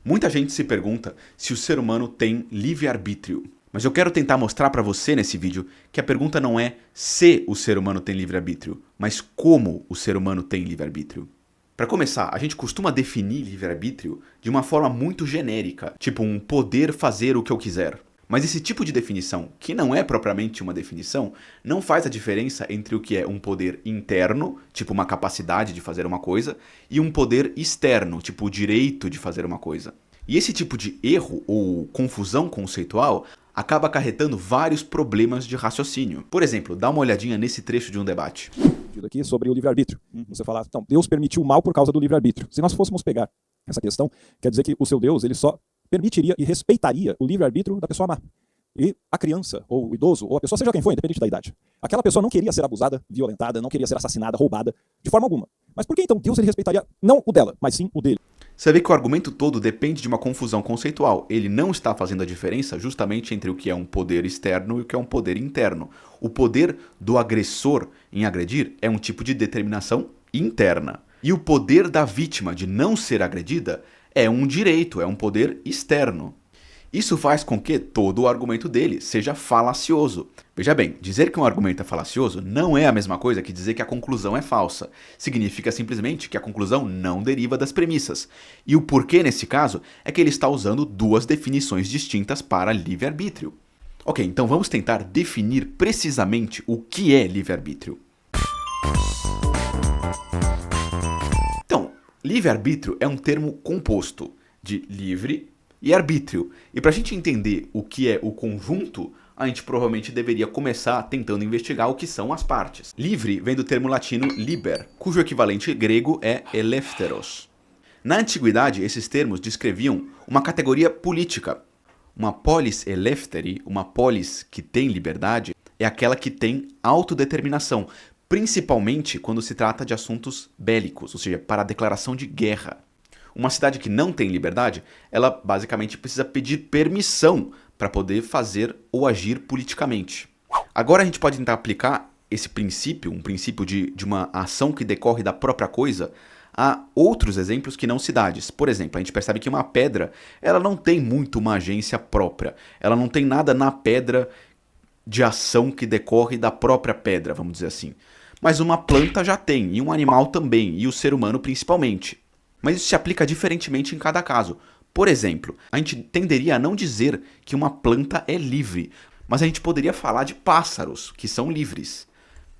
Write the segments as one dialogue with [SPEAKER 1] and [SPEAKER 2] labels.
[SPEAKER 1] Muita gente se pergunta se o ser humano tem livre-arbítrio. Mas eu quero tentar mostrar para você nesse vídeo que a pergunta não é se o ser humano tem livre-arbítrio, mas como o ser humano tem livre-arbítrio. Para começar, a gente costuma definir livre-arbítrio de uma forma muito genérica, tipo um poder fazer o que eu quiser. Mas esse tipo de definição, que não é propriamente uma definição, não faz a diferença entre o que é um poder interno, tipo uma capacidade de fazer uma coisa, e um poder externo, tipo o direito de fazer uma coisa. E esse tipo de erro ou confusão conceitual acaba acarretando vários problemas de raciocínio. Por exemplo, dá uma olhadinha nesse trecho de um debate.
[SPEAKER 2] Aqui sobre o livre-arbítrio. Você falar, então, Deus permitiu o mal por causa do livre-arbítrio. Se nós fôssemos pegar essa questão, quer dizer que o seu Deus ele só permitiria e respeitaria o livre-arbítrio da pessoa má. E a criança, ou o idoso, ou a pessoa, seja quem for, independente da idade. Aquela pessoa não queria ser abusada, violentada, não queria ser assassinada, roubada, de forma alguma. Mas por que então Deus ele respeitaria não o dela, mas sim o dele?
[SPEAKER 1] Você vê que o argumento todo depende de uma confusão conceitual. Ele não está fazendo a diferença justamente entre o que é um poder externo e o que é um poder interno. O poder do agressor em agredir é um tipo de determinação interna. E o poder da vítima de não ser agredida é um direito, é um poder externo. Isso faz com que todo o argumento dele seja falacioso. Veja bem, dizer que um argumento é falacioso não é a mesma coisa que dizer que a conclusão é falsa. Significa simplesmente que a conclusão não deriva das premissas. E o porquê nesse caso é que ele está usando duas definições distintas para livre-arbítrio. Ok, então vamos tentar definir precisamente o que é livre-arbítrio. Então, livre-arbítrio é um termo composto de livre e arbítrio. E para a gente entender o que é o conjunto, a gente provavelmente deveria começar tentando investigar o que são as partes. Livre vem do termo latino liber, cujo equivalente grego é eleftheros. Na antiguidade, esses termos descreviam uma categoria política. Uma polis eleftheri, uma polis que tem liberdade, é aquela que tem autodeterminação, principalmente quando se trata de assuntos bélicos, ou seja, para a declaração de guerra. Uma cidade que não tem liberdade, ela basicamente precisa pedir permissão para poder fazer ou agir politicamente. Agora a gente pode tentar aplicar esse princípio, um princípio de uma ação que decorre da própria coisa, a outros exemplos que não cidades. Por exemplo, a gente percebe que uma pedra, ela não tem muito uma agência própria. Ela não tem nada na pedra de ação que decorre da própria pedra, vamos dizer assim. Mas uma planta já tem, e um animal também, e o ser humano principalmente. Mas isso se aplica diferentemente em cada caso. Por exemplo, a gente tenderia a não dizer que uma planta é livre, mas a gente poderia falar de pássaros, que são livres.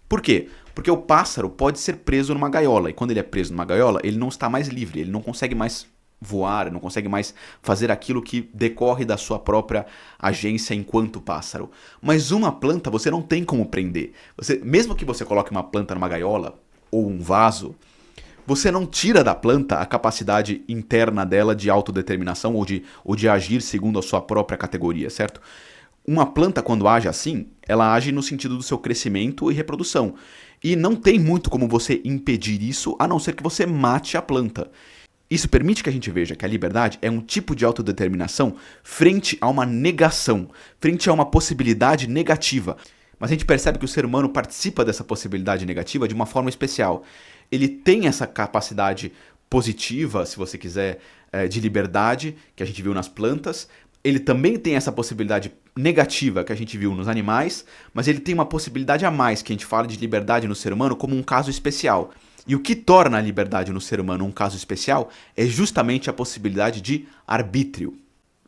[SPEAKER 1] Por quê? Porque o pássaro pode ser preso numa gaiola, e quando ele é preso numa gaiola, ele não está mais livre, ele não consegue mais voar, ele não consegue mais fazer aquilo que decorre da sua própria agência enquanto pássaro. Mas uma planta você não tem como prender. Mesmo que você coloque uma planta numa gaiola, ou um vaso, você não tira da planta a capacidade interna dela de autodeterminação ou de agir segundo a sua própria categoria, certo? Uma planta, quando age assim, ela age no sentido do seu crescimento e reprodução. E não tem muito como você impedir isso, a não ser que você mate a planta. Isso permite que a gente veja que a liberdade é um tipo de autodeterminação frente a uma negação, frente a uma possibilidade negativa. Mas a gente percebe que o ser humano participa dessa possibilidade negativa de uma forma especial. Ele tem essa capacidade positiva, se você quiser, de liberdade, que a gente viu nas plantas. Ele também tem essa possibilidade negativa que a gente viu nos animais, mas ele tem uma possibilidade a mais, que a gente fala de liberdade no ser humano como um caso especial. E o que torna a liberdade no ser humano um caso especial é justamente a possibilidade de arbítrio.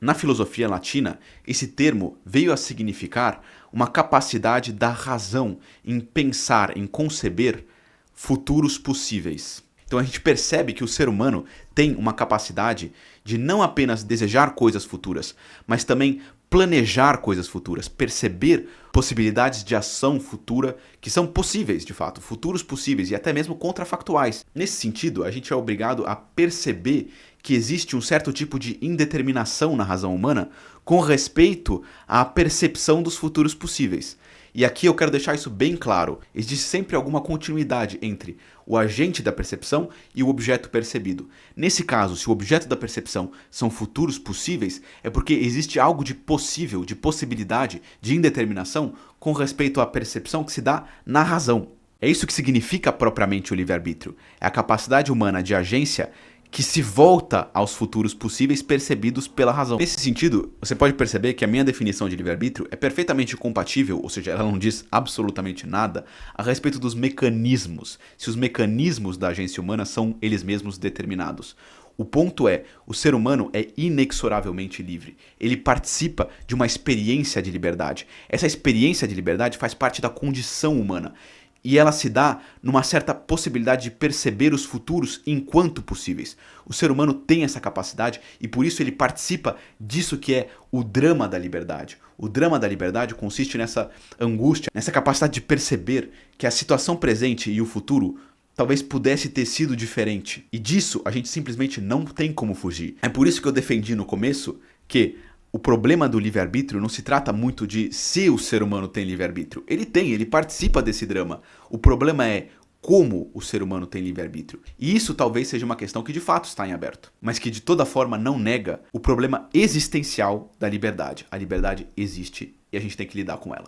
[SPEAKER 1] Na filosofia latina, esse termo veio a significar uma capacidade da razão em pensar, em conceber futuros possíveis. Então a gente percebe que o ser humano tem uma capacidade de não apenas desejar coisas futuras, mas também planejar coisas futuras, perceber possibilidades de ação futura que são possíveis, de fato, futuros possíveis e até mesmo contrafactuais. Nesse sentido, a gente é obrigado a perceber que existe um certo tipo de indeterminação na razão humana com respeito à percepção dos futuros possíveis. E aqui eu quero deixar isso bem claro. Existe sempre alguma continuidade entre o agente da percepção e o objeto percebido. Nesse caso, se o objeto da percepção são futuros possíveis, é porque existe algo de possível, de possibilidade, de indeterminação com respeito à percepção que se dá na razão. É isso que significa propriamente o livre-arbítrio. É a capacidade humana de agência que se volta aos futuros possíveis percebidos pela razão. Nesse sentido, você pode perceber que a minha definição de livre-arbítrio é perfeitamente compatível, ou seja, ela não diz absolutamente nada a respeito dos mecanismos, se os mecanismos da agência humana são eles mesmos determinados. O ponto é, o ser humano é inexoravelmente livre. Ele participa de uma experiência de liberdade. Essa experiência de liberdade faz parte da condição humana. E ela se dá numa certa possibilidade de perceber os futuros enquanto possíveis. O ser humano tem essa capacidade e por isso ele participa disso que é o drama da liberdade. O drama da liberdade consiste nessa angústia, nessa capacidade de perceber que a situação presente e o futuro talvez pudesse ter sido diferente. E disso a gente simplesmente não tem como fugir. É por isso que eu defendi no começo que o problema do livre-arbítrio não se trata muito de se o ser humano tem livre-arbítrio. Ele tem, ele participa desse drama. O problema é como o ser humano tem livre-arbítrio. E isso talvez seja uma questão que de fato está em aberto, mas que de toda forma não nega o problema existencial da liberdade. A liberdade existe e a gente tem que lidar com ela.